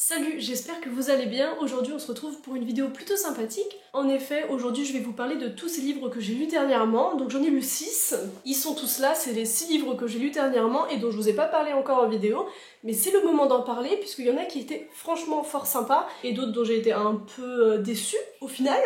Salut, j'espère que vous allez bien. Aujourd'hui on se retrouve pour une vidéo plutôt sympathique. En effet, aujourd'hui je vais vous parler de tous ces livres que j'ai lus dernièrement. Donc j'en ai lu 6. Ils sont tous là, c'est les 6 livres que j'ai lus dernièrement et dont je vous ai pas parlé encore en vidéo. Mais c'est le moment d'en parler puisqu'il y en a qui étaient franchement fort sympas et d'autres dont j'ai été un peu déçue au final.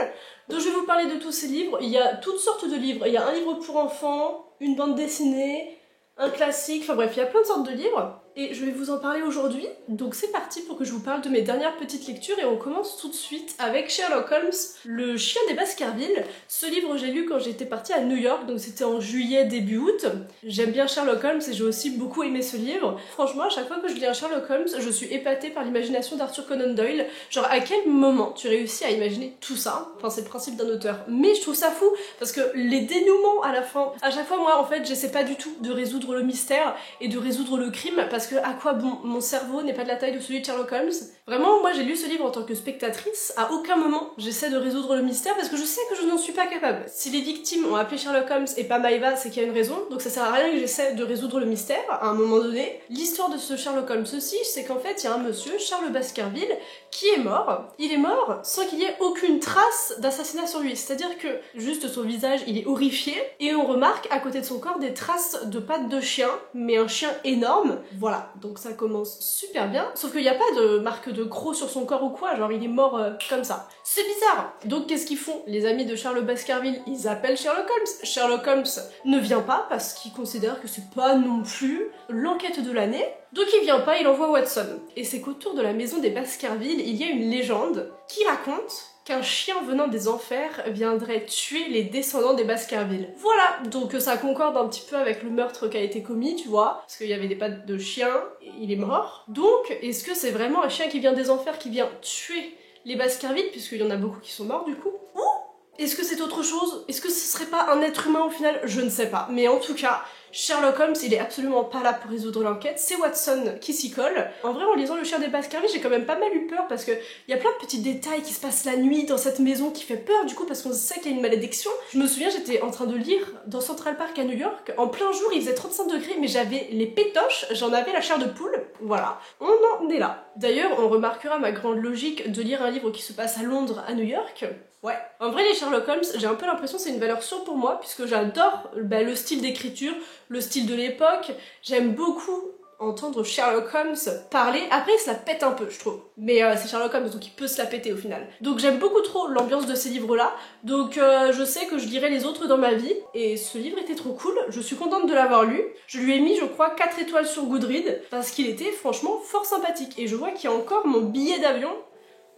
Donc je vais vous parler de tous ces livres. Il y a toutes sortes de livres. Il y a un livre pour enfants, une bande dessinée, un classique, enfin bref, il y a plein de sortes de livres. Et je vais vous en parler aujourd'hui, donc c'est parti pour que je vous parle de mes dernières petites lectures et on commence tout de suite avec Sherlock Holmes, le chien des Baskerville. Ce livre j'ai lu quand j'étais partie à New York, donc c'était en juillet début août. J'aime bien Sherlock Holmes et j'ai aussi beaucoup aimé ce livre. Franchement, à chaque fois que je lis un Sherlock Holmes, je suis épatée par l'imagination d'Arthur Conan Doyle. Genre à quel moment tu réussis à imaginer tout ça? Enfin c'est le principe d'un auteur, mais je trouve ça fou parce que les dénouements à la fin, à chaque fois moi en fait j'essaie pas du tout de résoudre le mystère et de résoudre le crime parce que à quoi bon, mon cerveau n'est pas de la taille de celui de Sherlock Holmes. Vraiment, moi j'ai lu ce livre en tant que spectatrice, à aucun moment j'essaie de résoudre le mystère parce que je sais que je n'en suis pas capable. Si les victimes ont appelé Sherlock Holmes et pas Maeva, c'est qu'il y a une raison, donc ça sert à rien que j'essaie de résoudre le mystère à un moment donné. L'histoire de ce Sherlock Holmes aussi, c'est qu'en fait il y a un monsieur, Charles Baskerville, qui est mort. Il est mort sans qu'il y ait aucune trace d'assassinat sur lui, c'est-à-dire que juste son visage il est horrifié et on remarque à côté de son corps des traces de pattes de chien, mais un chien énorme. Voilà, donc ça commence super bien, sauf qu'il n'y a pas de marque de croc sur son corps ou quoi, genre il est mort comme ça. C'est bizarre. Donc qu'est-ce qu'ils font? Les amis de Charles Baskerville, ils appellent Sherlock Holmes. Sherlock Holmes ne vient pas parce qu'il considère que c'est pas non plus l'enquête de l'année. Donc il vient pas, il envoie Watson. Et c'est qu'autour de la maison des Baskerville, il y a une légende qui raconte qu'un chien venant des enfers viendrait tuer les descendants des Baskerville. Voilà, donc ça concorde un petit peu avec le meurtre qui a été commis, tu vois, parce qu'il y avait des pattes de chien, et il est mort. Donc, est-ce que c'est vraiment un chien qui vient des enfers qui vient tuer les Baskerville, puisqu'il y en a beaucoup qui sont morts du coup? Ou est-ce que c'est autre chose? Est-ce que ce serait pas un être humain au final? Je ne sais pas, mais en tout cas, Sherlock Holmes, il est absolument pas là pour résoudre l'enquête, c'est Watson qui s'y colle. En vrai, en lisant Le chien des Baskerville, j'ai quand même pas mal eu peur parce que il y a plein de petits détails qui se passent la nuit dans cette maison qui fait peur du coup parce qu'on sait qu'il y a une malédiction. Je me souviens, j'étais en train de lire dans Central Park à New York, en plein jour, il faisait 35 degrés, mais j'avais les pétoches, j'en avais la chair de poule, voilà, on en est là. D'ailleurs, on remarquera ma grande logique de lire un livre qui se passe à Londres, à New York. Ouais. En vrai, les Sherlock Holmes, j'ai un peu l'impression que c'est une valeur sûre pour moi, puisque j'adore le style d'écriture, le style de l'époque. J'aime beaucoup entendre Sherlock Holmes parler. Après, il se la pète un peu, je trouve. Mais c'est Sherlock Holmes, donc il peut se la péter au final. Donc j'aime beaucoup trop l'ambiance de ces livres-là. Donc je sais que je lirai les autres dans ma vie. Et ce livre était trop cool. Je suis contente de l'avoir lu. Je lui ai mis, je crois, 4 étoiles sur Goodreads, parce qu'il était franchement fort sympathique. Et je vois qu'il y a encore mon billet d'avion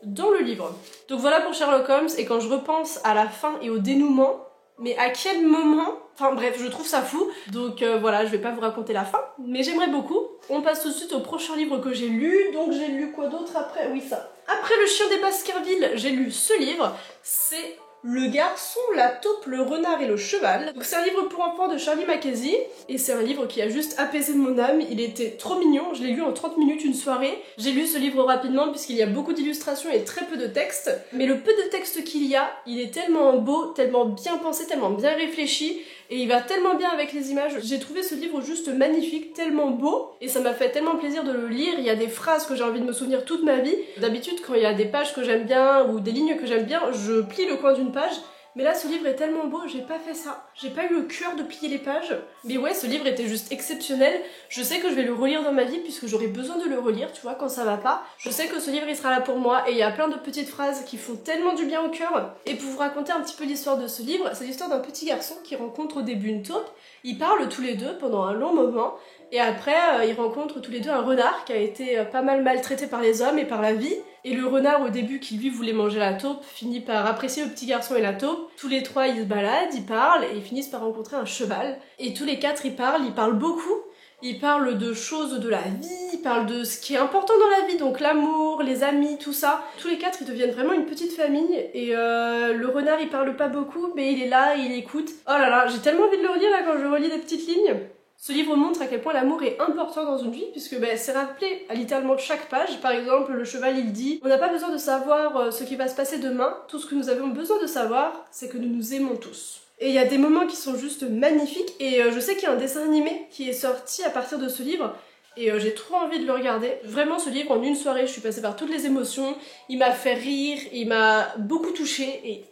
dans le livre. Donc voilà pour Sherlock Holmes, et quand je repense à la fin et au dénouement, mais à quel moment... Enfin bref, je trouve ça fou, donc voilà, je vais pas vous raconter la fin, mais j'aimerais beaucoup. On passe tout de suite au prochain livre que j'ai lu, donc j'ai lu quoi d'autre après? Oui, ça. Après Le chien des Baskerville, j'ai lu ce livre, c'est Le garçon, la taupe, le renard et le cheval. Donc c'est un livre pour enfants de Charlie Mackesy, et c'est un livre qui a juste apaisé mon âme, il était trop mignon, je l'ai lu en 30 minutes une soirée. J'ai lu ce livre rapidement puisqu'il y a beaucoup d'illustrations et très peu de texte, mais le peu de texte qu'il y a, il est tellement beau, tellement bien pensé, tellement bien réfléchi, et il va tellement bien avec les images. J'ai trouvé ce livre juste magnifique, tellement beau, et ça m'a fait tellement plaisir de le lire. Il y a des phrases que j'ai envie de me souvenir toute ma vie. D'habitude, quand il y a des pages que j'aime bien, ou des lignes que j'aime bien, je plie le coin d'une page. Mais là, ce livre est tellement beau, j'ai pas fait ça. J'ai pas eu le cœur de plier les pages. Mais ouais, ce livre était juste exceptionnel. Je sais que je vais le relire dans ma vie, puisque j'aurai besoin de le relire, tu vois, quand ça va pas. Je sais que ce livre, il sera là pour moi, et il y a plein de petites phrases qui font tellement du bien au cœur. Et pour vous raconter un petit peu l'histoire de ce livre, c'est l'histoire d'un petit garçon qui rencontre au début une taupe. Ils parlent tous les deux pendant un long moment, et après, ils rencontrent tous les deux un renard qui a été pas mal maltraité par les hommes et par la vie. Et le renard, au début, qui lui voulait manger la taupe, finit par apprécier le petit garçon et la taupe. Tous les trois, ils se baladent, ils parlent, et ils finissent par rencontrer un cheval. Et tous les quatre, ils parlent beaucoup. Ils parlent de choses de la vie, ils parlent de ce qui est important dans la vie, donc l'amour, les amis, tout ça. Tous les quatre, ils deviennent vraiment une petite famille, et le renard, il parle pas beaucoup, mais il est là, il écoute. Oh là là, j'ai tellement envie de le relire, là, quand je relis des petites lignes. Ce livre montre à quel point l'amour est important dans une vie, puisque c'est rappelé à littéralement chaque page. Par exemple, le cheval, il dit « On n'a pas besoin de savoir ce qui va se passer demain, tout ce que nous avons besoin de savoir, c'est que nous nous aimons tous. » Et il y a des moments qui sont juste magnifiques, et je sais qu'il y a un dessin animé qui est sorti à partir de ce livre, et j'ai trop envie de le regarder. Vraiment ce livre en une soirée, je suis passée par toutes les émotions, il m'a fait rire, il m'a beaucoup touchée et...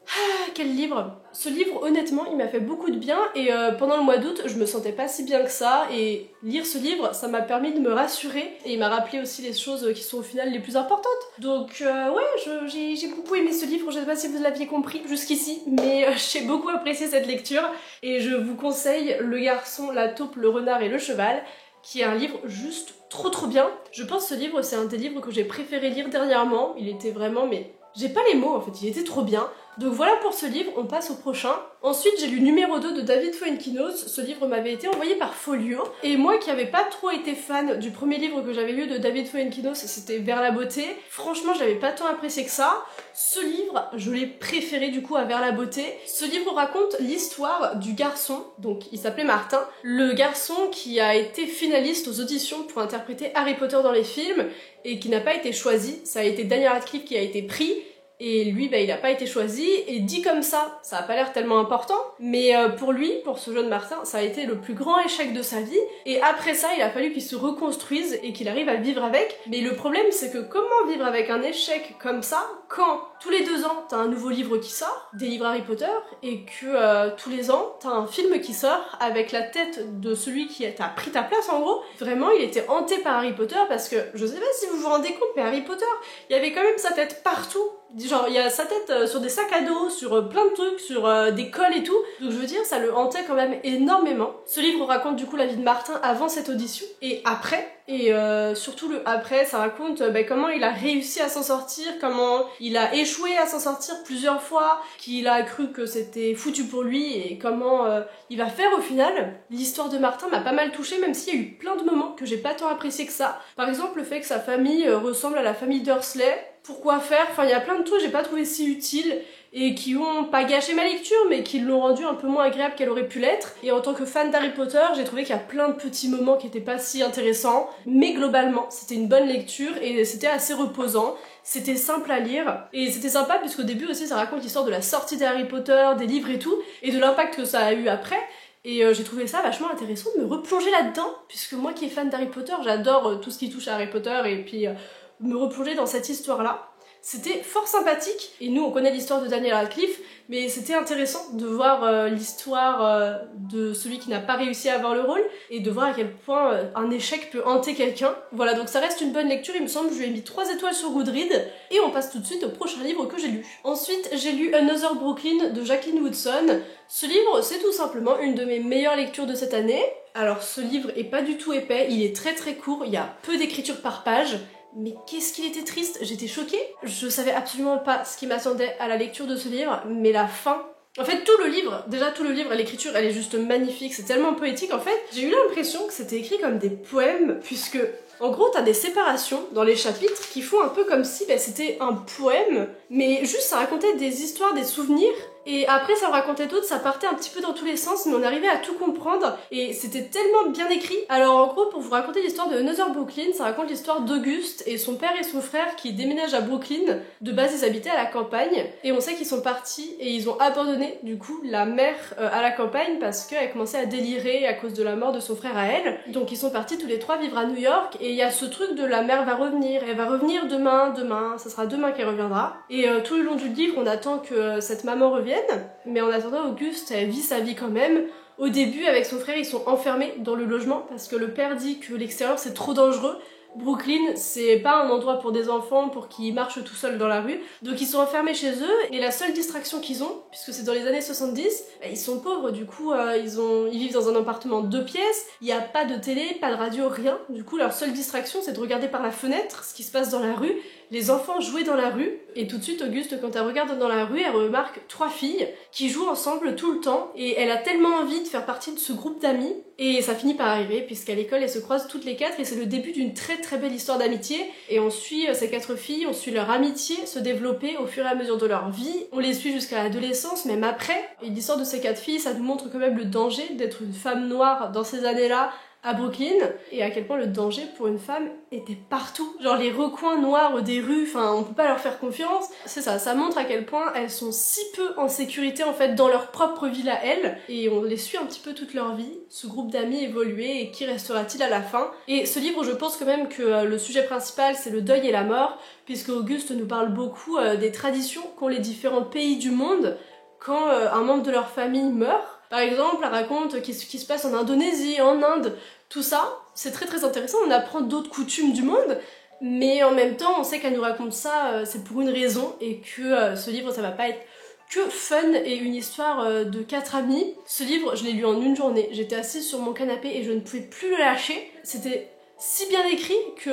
Ah, quel livre! Ce livre, honnêtement, il m'a fait beaucoup de bien et pendant le mois d'août, je me sentais pas si bien que ça et lire ce livre, ça m'a permis de me rassurer et il m'a rappelé aussi les choses qui sont au final les plus importantes. Donc ouais, j'ai beaucoup aimé ce livre, je sais pas si vous l'aviez compris jusqu'ici, mais j'ai beaucoup apprécié cette lecture et je vous conseille Le Garçon, la Taupe, le Renard et le Cheval, qui est un livre juste trop bien. Je pense que ce livre, c'est un des livres que j'ai préféré lire dernièrement, il était vraiment, mais... j'ai pas les mots en fait, il était trop bien. Donc voilà pour ce livre, on passe au prochain. Ensuite j'ai lu numéro 2 de David Fuenquinos, ce livre m'avait été envoyé par Folio. Et moi qui avais pas trop été fan du premier livre que j'avais lu de David Fuenquinos, c'était Vers la beauté, franchement j'avais pas tant apprécié que ça. Ce livre, je l'ai préféré du coup à Vers la beauté. Ce livre raconte l'histoire du garçon, donc il s'appelait Martin, le garçon qui a été finaliste aux auditions pour interpréter Harry Potter dans les films et qui n'a pas été choisi. Ça a été Daniel Radcliffe qui a été pris. Et lui, bah, il a pas été choisi, et dit comme ça a pas l'air tellement important, mais pour lui, pour ce jeune Martin, ça a été le plus grand échec de sa vie, et après ça, il a fallu qu'il se reconstruise et qu'il arrive à vivre avec. Mais le problème, c'est que comment vivre avec un échec comme ça, quand tous les 2 ans, t'as un nouveau livre qui sort, des livres Harry Potter, et que tous les ans, t'as un film qui sort avec la tête de celui qui t'a pris ta place, en gros. Vraiment, il était hanté par Harry Potter, parce que, je sais pas si vous vous rendez compte, mais Harry Potter, il y avait quand même sa tête partout. Genre il y a sa tête sur des sacs à dos, sur plein de trucs, sur des cols et tout. Donc je veux dire, ça le hantait quand même énormément. Ce livre raconte du coup la vie de Martin avant cette audition et après. Et surtout le après, ça raconte comment il a réussi à s'en sortir, comment il a échoué à s'en sortir plusieurs fois, qu'il a cru que c'était foutu pour lui et comment il va faire au final. L'histoire de Martin m'a pas mal touchée, même s'il y a eu plein de moments que j'ai pas tant apprécié que ça. Par exemple le fait que sa famille ressemble à la famille Dursley. Pourquoi faire? Enfin, il y a plein de trucs que j'ai pas trouvé si utiles et qui ont pas gâché ma lecture, mais qui l'ont rendue un peu moins agréable qu'elle aurait pu l'être. Et en tant que fan d'Harry Potter, j'ai trouvé qu'il y a plein de petits moments qui étaient pas si intéressants, mais globalement, c'était une bonne lecture et c'était assez reposant. C'était simple à lire, et c'était sympa puisqu'au début aussi ça raconte l'histoire de la sortie des Harry Potter, des livres et tout, et de l'impact que ça a eu après. Et j'ai trouvé ça vachement intéressant de me replonger là-dedans, puisque moi qui est fan d'Harry Potter, j'adore tout ce qui touche à Harry Potter, et puis me replonger dans cette histoire-là. C'était fort sympathique, et nous on connaît l'histoire de Daniel Radcliffe, mais c'était intéressant de voir l'histoire de celui qui n'a pas réussi à avoir le rôle, et de voir à quel point un échec peut hanter quelqu'un. Voilà, donc ça reste une bonne lecture, il me semble, je lui ai mis 3 étoiles sur Goodreads, et on passe tout de suite au prochain livre que j'ai lu. Ensuite, j'ai lu Another Brooklyn de Jacqueline Woodson. Ce livre, c'est tout simplement une de mes meilleures lectures de cette année. Alors ce livre est pas du tout épais, il est très court, il y a peu d'écriture par page, mais qu'est-ce qu'il était triste, j'étais choquée. Je savais absolument pas ce qui m'attendait à la lecture de ce livre, mais la fin... En fait, tout le livre, l'écriture, elle est juste magnifique, c'est tellement poétique en fait. J'ai eu l'impression que c'était écrit comme des poèmes, puisque... En gros, t'as des séparations dans les chapitres qui font un peu comme si c'était un poème, mais juste ça racontait des histoires, des souvenirs, et après ça en racontait d'autres, ça partait un petit peu dans tous les sens, mais on arrivait à tout comprendre, et c'était tellement bien écrit. Alors en gros, pour vous raconter l'histoire de Another Brooklyn, ça raconte l'histoire d'Auguste et son père et son frère qui déménagent à Brooklyn. De base, ils habitaient à la campagne, et on sait qu'ils sont partis, et ils ont abandonné, du coup, la mère à la campagne, parce qu'elle commençait à délirer à cause de la mort de son frère à elle. Donc ils sont partis tous les 3 vivre à New York, et il y a ce truc de la mère va revenir, elle va revenir demain, ça sera demain qu'elle reviendra. Et tout le long du livre, on attend que cette maman revienne, mais en attendant, Auguste, elle vit sa vie quand même. Au début, avec son frère, ils sont enfermés dans le logement parce que le père dit que l'extérieur c'est trop dangereux. Brooklyn, c'est pas un endroit pour des enfants pour qu'ils marchent tout seuls dans la rue, donc ils sont enfermés chez eux, et la seule distraction qu'ils ont, puisque c'est dans les années 70, ils sont pauvres, du coup ils vivent dans un appartement de 2 pièces, il n'y a pas de télé, pas de radio, rien, du coup leur seule distraction c'est de regarder par la fenêtre ce qui se passe dans la rue, les enfants jouaient dans la rue, et tout de suite Auguste, quand elle regarde dans la rue, elle remarque 3 filles qui jouent ensemble tout le temps, et elle a tellement envie de faire partie de ce groupe d'amis, et ça finit par arriver, puisqu'à l'école elles se croisent toutes les 4, et c'est le début d'une très belle histoire d'amitié, et on suit ces 4 filles, on suit leur amitié se développer au fur et à mesure de leur vie, on les suit jusqu'à l'adolescence, même après, et l'histoire de ces 4 filles, ça nous montre quand même le danger d'être une femme noire dans ces années-là, à Brooklyn et à quel point le danger pour une femme était partout. Genre les recoins noirs des rues, enfin on peut pas leur faire confiance. C'est ça montre à quel point elles sont si peu en sécurité en fait dans leur propre ville à elles et on les suit un petit peu toute leur vie, ce groupe d'amis évoluer et qui restera-t-il à la fin. Et ce livre, je pense quand même que le sujet principal c'est le deuil et la mort, puisque Auguste nous parle beaucoup des traditions qu'ont les différents pays du monde quand un membre de leur famille meurt. Par exemple, elle raconte ce qui se passe en Indonésie, en Inde, tout ça, c'est très intéressant, on apprend d'autres coutumes du monde, mais en même temps, on sait qu'elle nous raconte ça, c'est pour une raison, et que ce livre, ça va pas être que fun et une histoire de 4 amis. Ce livre, je l'ai lu en une journée, j'étais assise sur mon canapé et je ne pouvais plus le lâcher, c'était si bien écrit que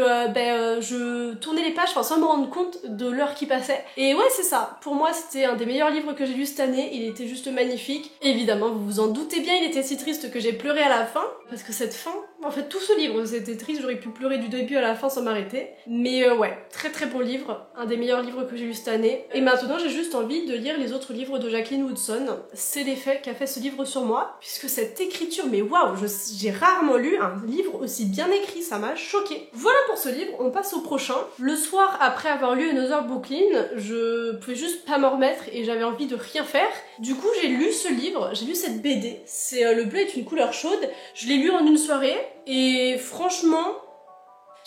je tournais les pages sans me rendre compte de l'heure qui passait. Et ouais, c'est ça. Pour moi, c'était un des meilleurs livres que j'ai lu cette année. Il était juste magnifique. Évidemment, vous vous en doutez bien, il était si triste que j'ai pleuré à la fin. Parce que cette fin, en fait, tout ce livre, c'était triste. J'aurais pu pleurer du début à la fin sans m'arrêter. Mais ouais, très bon livre. Un des meilleurs livres que j'ai lu cette année. Et maintenant, j'ai juste envie de lire les autres livres de Jacqueline Woodson. C'est l'effet qu'a fait ce livre sur moi. Puisque cette écriture, mais waouh, j'ai rarement lu un livre aussi bien écrit. Ça m'a choquée. Voilà pour ce livre, on passe au prochain. Le soir, après avoir lu Another Brooklyn, je pouvais juste pas m'en remettre et j'avais envie de rien faire. Du coup, j'ai lu ce livre, j'ai lu cette BD. C'est Le bleu est une couleur chaude. Je l'ai lu en une soirée et franchement,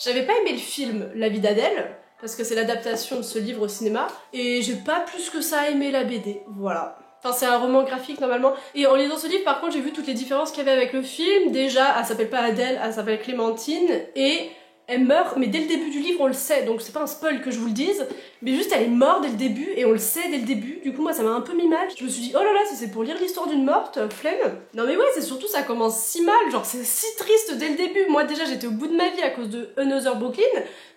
j'avais pas aimé le film La vie d'Adèle, parce que c'est l'adaptation de ce livre au cinéma, et j'ai pas plus que ça aimé la BD. Voilà. Enfin, c'est un roman graphique normalement. Et en lisant ce livre, par contre, j'ai vu toutes les différences qu'il y avait avec le film. Déjà, elle s'appelle pas Adèle, elle s'appelle Clémentine. Et elle meurt, mais dès le début du livre, on le sait. Donc c'est pas un spoil que je vous le dise. Mais juste, elle est morte dès le début, et on le sait dès le début. Du coup, moi, ça m'a un peu mis mal. Je me suis dit, oh là là, si c'est pour lire l'histoire d'une morte, flemme. Non mais ouais, c'est surtout, ça commence si mal. Genre, c'est si triste dès le début. Moi, déjà, j'étais au bout de ma vie à cause de Another Brooklyn.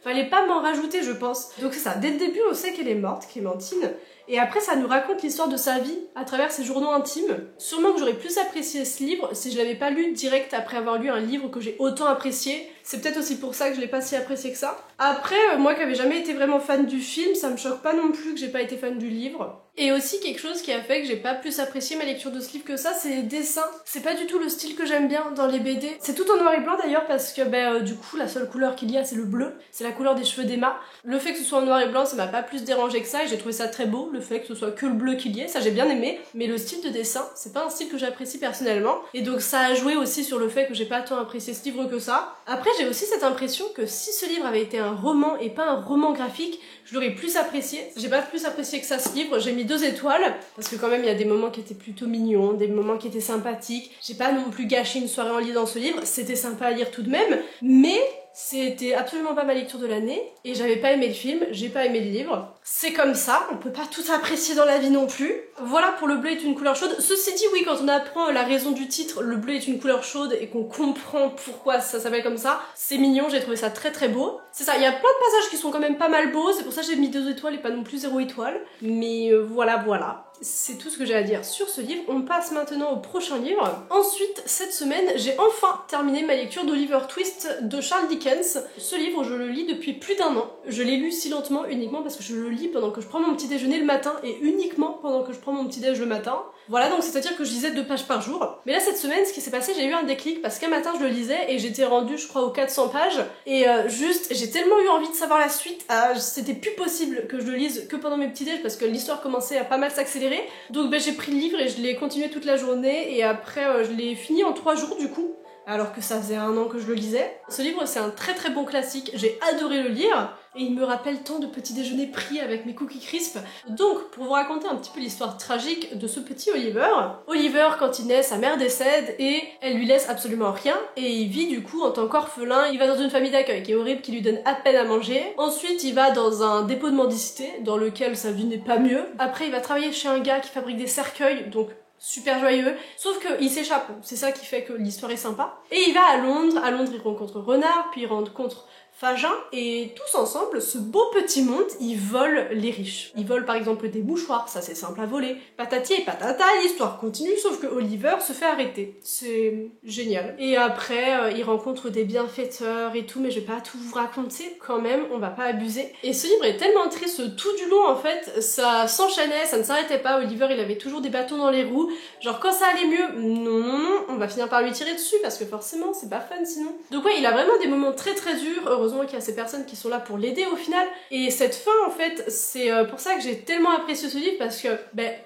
Fallait pas m'en rajouter, je pense. Donc c'est ça, dès le début, on sait qu'elle est morte, Clémentine. Et après, ça nous raconte l'histoire de sa vie à travers ses journaux intimes. Sûrement que j'aurais plus apprécié ce livre si je l'avais pas lu direct après avoir lu un livre que j'ai autant apprécié. C'est peut-être aussi pour ça que je l'ai pas si apprécié que ça. Après, moi qui avais jamais été vraiment fan du film, ça me choque pas non plus que j'ai pas été fan du livre. Et aussi quelque chose qui a fait que j'ai pas plus apprécié ma lecture de ce livre que ça, c'est les dessins. C'est pas du tout le style que j'aime bien dans les BD. C'est tout en noir et blanc d'ailleurs parce que du coup la seule couleur qu'il y a c'est le bleu. C'est la couleur des cheveux d'Emma. Le fait que ce soit en noir et blanc ça m'a pas plus dérangé que ça et j'ai trouvé ça très beau. Le fait que ce soit que le bleu qu'il y ait, ça j'ai bien aimé. Mais le style de dessin, c'est pas un style que j'apprécie personnellement. Et donc ça a joué aussi sur le fait que j'ai pas tant apprécié ce livre que ça. Après j'ai aussi cette impression que si ce livre avait été un roman et pas un roman graphique, je l'aurais plus apprécié. J'ai pas plus apprécié que ça ce livre, j'ai mis 2 étoiles, parce que quand même il y a des moments qui étaient plutôt mignons, des moments qui étaient sympathiques. J'ai pas non plus gâché une soirée en lisant ce livre, c'était sympa à lire tout de même, mais c'était absolument pas ma lecture de l'année, et j'avais pas aimé le film, j'ai pas aimé le livre. C'est comme ça, on peut pas tout apprécier dans la vie non plus. Voilà pour Le bleu est une couleur chaude. Ceci dit, oui, quand on apprend la raison du titre, Le bleu est une couleur chaude, et qu'on comprend pourquoi ça s'appelle comme ça, c'est mignon, j'ai trouvé ça très beau. C'est ça, il y a plein de passages qui sont quand même pas mal beaux, c'est pour ça que j'ai mis 2 étoiles et pas non plus 0 étoile. Mais voilà. C'est tout ce que j'ai à dire sur ce livre. On passe maintenant au prochain livre. Ensuite, cette semaine, j'ai enfin terminé ma lecture d'Oliver Twist de Charles Dickens. Ce livre, je le lis depuis plus d'1 an. Je l'ai lu si lentement uniquement parce que je le lis pendant que je prends mon petit déjeuner le matin et uniquement pendant que je prends mon petit déj le matin. Voilà, donc c'est-à-dire que je lisais 2 pages par jour. Mais là, cette semaine, ce qui s'est passé, j'ai eu un déclic parce qu'un matin, je le lisais et j'étais rendue, je crois, aux 400 pages. Et juste, j'ai tellement eu envie de savoir la suite, c'était plus possible que je le lise que pendant mes petits déj parce que l'histoire commençait à pas mal s'accélérer. Donc j'ai pris le livre et je l'ai continué toute la journée et après je l'ai fini en 3 jours du coup, alors que ça faisait 1 an que je le lisais. Ce livre c'est un très bon classique, j'ai adoré le lire et il me rappelle tant de petits déjeuners pris avec mes cookies crisp. Donc pour vous raconter un petit peu l'histoire tragique de ce petit Oliver, quand il naît, sa mère décède et elle lui laisse absolument rien et il vit du coup en tant qu'orphelin. Il va dans une famille d'accueil qui est horrible, qui lui donne à peine à manger. Ensuite il va dans un dépôt de mendicité dans lequel sa vie n'est pas mieux. Après il va travailler chez un gars qui fabrique des cercueils, donc super joyeux, sauf qu'il s'échappe, c'est ça qui fait que l'histoire est sympa. Et il va à Londres il rencontre Renard, puis il rencontre Fagin, et tous ensemble, ce beau petit monde, ils volent les riches. Ils volent par exemple des mouchoirs, ça c'est simple à voler. Patati et patata, l'histoire continue, sauf que Oliver se fait arrêter. C'est génial. Et après, il rencontre des bienfaiteurs et tout, mais je vais pas tout vous raconter quand même, on va pas abuser. Et ce livre est tellement triste tout du long en fait, ça s'enchaînait, ça ne s'arrêtait pas, Oliver il avait toujours des bâtons dans les roues, genre quand ça allait mieux, non, on va finir par lui tirer dessus parce que forcément c'est pas fun sinon. Donc ouais, il a vraiment des moments très très durs, heureusement qu'il y a ces personnes qui sont là pour l'aider au final. Et cette fin en fait, c'est pour ça que j'ai tellement apprécié ce livre parce que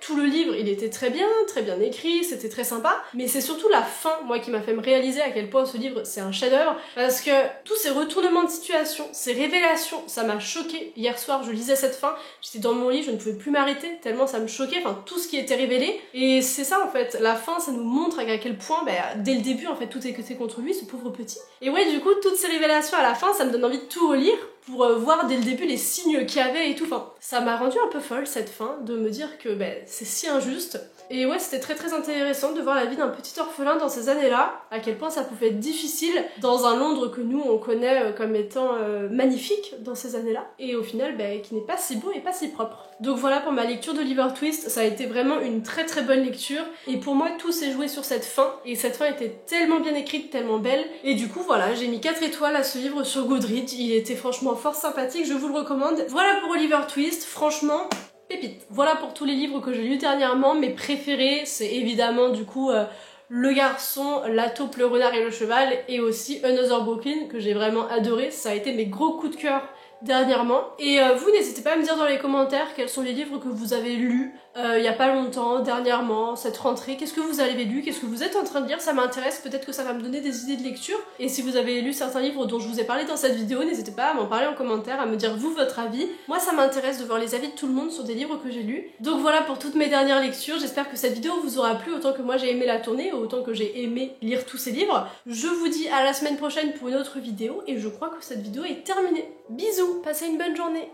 tout le livre il était très bien écrit, c'était très sympa, mais c'est surtout la fin moi qui m'a fait me réaliser à quel point ce livre c'est un chef-d'œuvre parce que tous ces retournements de situation, ces révélations, ça m'a choquée. Hier soir je lisais cette fin, j'étais dans mon lit, je ne pouvais plus m'arrêter tellement ça me choquait, enfin tout ce qui était révélé. Et c'est ça en fait, la fin ça nous montre à quel point dès le début en fait tout était contre lui, ce pauvre petit. Et ouais du coup toutes ces révélations à la fin ça me donne envie de tout relire pour voir dès le début les signes qu'il y avait et tout. Enfin, ça m'a rendu un peu folle cette fin, de me dire que c'est si injuste. Et ouais, c'était très intéressant de voir la vie d'un petit orphelin dans ces années-là, à quel point ça pouvait être difficile dans un Londres que nous on connaît comme étant magnifique dans ces années-là, et au final qui n'est pas si beau et pas si propre. Donc voilà pour ma lecture d'Oliver Twist, ça a été vraiment une très bonne lecture, et pour moi tout s'est joué sur cette fin, et cette fin était tellement bien écrite, tellement belle, et du coup voilà, j'ai mis 4 étoiles à ce livre sur Goodreads, il était franchement fort sympathique, je vous le recommande. Voilà pour Oliver Twist, franchement, pépite. Voilà pour tous les livres que j'ai lus dernièrement, mes préférés, c'est évidemment du coup Le Garçon, La Taupe, le Renard et le Cheval, et aussi Another Brooklyn, que j'ai vraiment adoré, ça a été mes gros coups de cœur dernièrement. Et vous n'hésitez pas à me dire dans les commentaires quels sont les livres que vous avez lus il y a pas longtemps, dernièrement, cette rentrée, qu'est-ce que vous avez lu, qu'est-ce que vous êtes en train de lire, ça m'intéresse, peut-être que ça va me donner des idées de lecture. Et si vous avez lu certains livres dont je vous ai parlé dans cette vidéo, n'hésitez pas à m'en parler en commentaire, à me dire vous votre avis. Moi ça m'intéresse de voir les avis de tout le monde sur des livres que j'ai lus. Donc voilà pour toutes mes dernières lectures, j'espère que cette vidéo vous aura plu autant que moi j'ai aimé la tourner, autant que j'ai aimé lire tous ces livres. Je vous dis à la semaine prochaine pour une autre vidéo, et je crois que cette vidéo est terminée. Bisous, passez une bonne journée.